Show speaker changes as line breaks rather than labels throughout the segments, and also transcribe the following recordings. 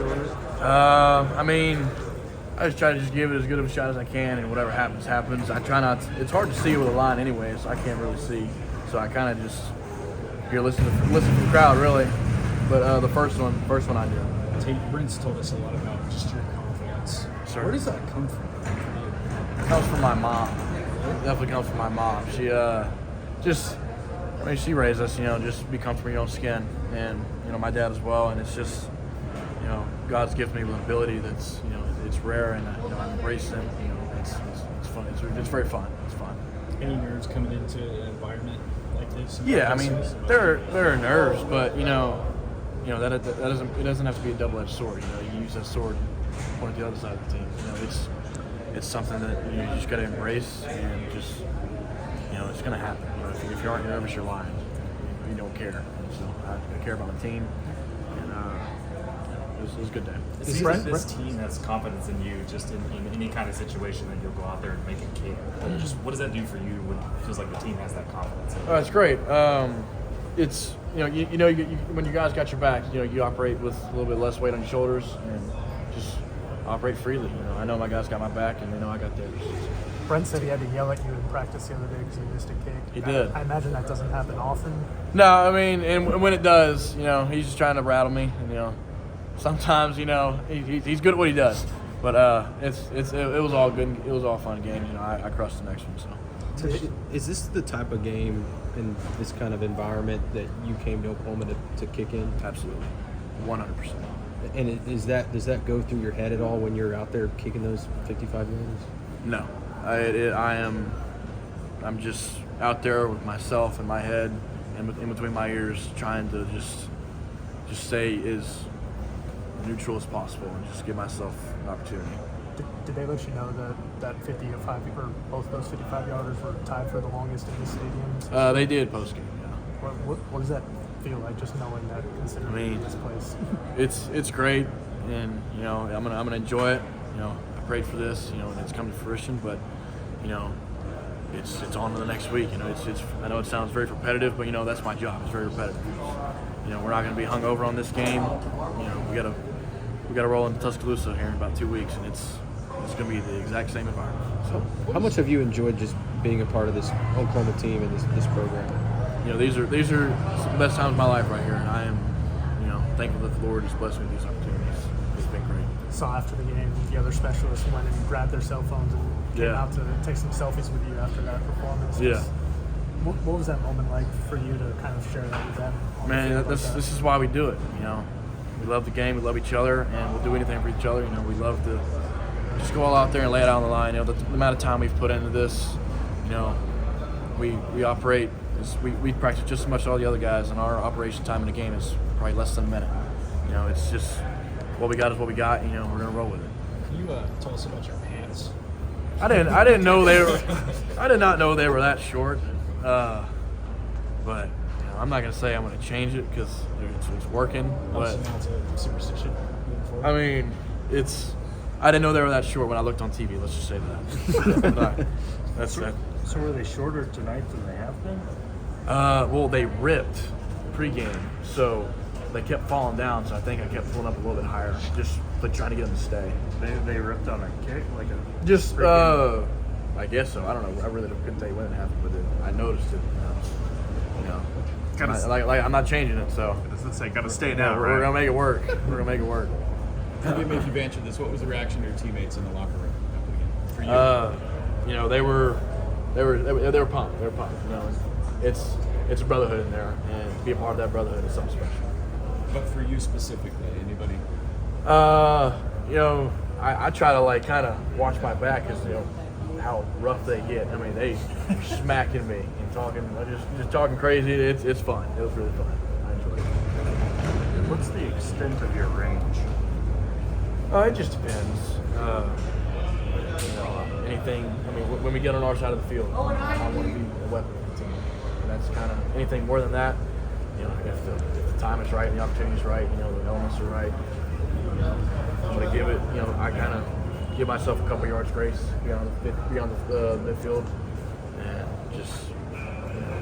shorter?
I mean, I just try to just give it as good of a shot as I can, and whatever happens, happens. I try not to, it's hard to see with a line anyway, so I can't really see. So I kind of just, you're listening from the crowd, really. But the first one I do.
Tate, Brent's told us a lot about just your confidence.
Sure.
Where does that come from?
It comes from my mom. It definitely comes from my mom. She she raised us, just be comfortable in your own skin, and my dad as well. And it's just, God's given me an ability that's, it's rare, and I embrace it. It's fun. It's very fun. It's fun.
Any nerves coming into an environment like this?
Yeah, I mean, there are nerves, but that doesn't have to be a double-edged sword. You use that sword to point at the other side of the team. It's something that you just got to embrace, and just it's going to happen. If you aren't nervous, you're lying. You don't care. So I care about my team, and it was a good day.
It seems like this team has confidence in you just in any kind of situation that you'll go out there and make a kick. But just what does that do for you when it feels like the team has that confidence in you?
It's great. It's when you guys got your back, you operate with a little bit less weight on your shoulders and just operate freely. I know my guys got my back, and they know I got theirs.
Brent said he had to yell at you in practice the other day because you missed a kick.
He did.
I imagine that doesn't happen often.
No, I mean, and when it does, he's just trying to rattle me, and sometimes, he's good at what he does. But it was all good. It was all fun game. I crushed the next one. So.
Is this the type of game in this kind of environment that you came to Oklahoma to kick in?
Absolutely, 100%.
And does that go through your head at all when you're out there kicking those 55 yards?
No, I'm just out there with myself in my head and in between my ears, trying to just stay as neutral as possible and just give myself an opportunity.
Did they let you know that 55 or both those 55-yarders were tied for the longest in the stadium?
They did postgame. Yeah.
What does that feel like, just knowing that, considering this place?
It's great, and I'm gonna enjoy it. I prayed for this, and it's come to fruition. But it's on to the next week. It's I know it sounds very repetitive, but that's my job. It's very repetitive. We're not gonna be hung over on this game. We gotta roll into Tuscaloosa here in about 2 weeks, and it's gonna be the exact same environment. So,
how much have you enjoyed just being a part of this Oklahoma team and this program?
These are some of the best times of my life right here, and I am, thankful that the Lord has blessed me with these opportunities. It's been great.
So after the game, the other specialists went and grabbed their cell phones and came out to take some selfies with you after that performance.
Yeah.
What was that moment like for you to kind of share that with them?
Man, this is why we do it. We love the game, we love each other, and we'll do anything for each other. We love to just go all out there and lay it out on the line. The amount of time we've put into this, we operate. We practice just as much as all the other guys, and our operation time in the game is probably less than a minute. It's just what we got is what we got. We're gonna roll with it.
Can you tell us about your pants?
I didn't know they were. I did not know they were that short. But I'm not gonna say I'm gonna change it because it's working. But
Now it's a superstition moving forward.
I mean, I didn't know they were that short when I looked on TV. Let's just say that. That's that.
So were they shorter tonight than they have been?
Well, they ripped pregame, so they kept falling down. So I think I kept pulling up a little bit higher, just trying to get them to stay.
They ripped on a kick, like a
Just I guess so. I don't know. I really couldn't tell you when it happened, but I noticed it. I'm not changing it. So
gotta stay down.
we're gonna make it work. We're gonna make it work.
Maybe if you've answered this, what was the reaction of your teammates in the locker room for you?
They were pumped. They were pumped. It's a brotherhood in there, and to be a part of that brotherhood is something special.
But for you specifically, anybody?
I try to kind of watch my back because how rough they get. I mean, they were smacking me and talking, just talking crazy. It's fun. It was really fun. I enjoyed it.
What's the extent of your range?
It just depends. Anything. I mean, when we get on our side of the field, I want to be a weapon for the team, and that's kind of anything more than that. If the time is right, and the opportunity is right, the elements are right. I'm going to give it. I kind of give myself a couple yards grace beyond the midfield, and just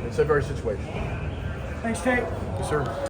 it's a very situational.
Thanks, Tate.
Yes, sir.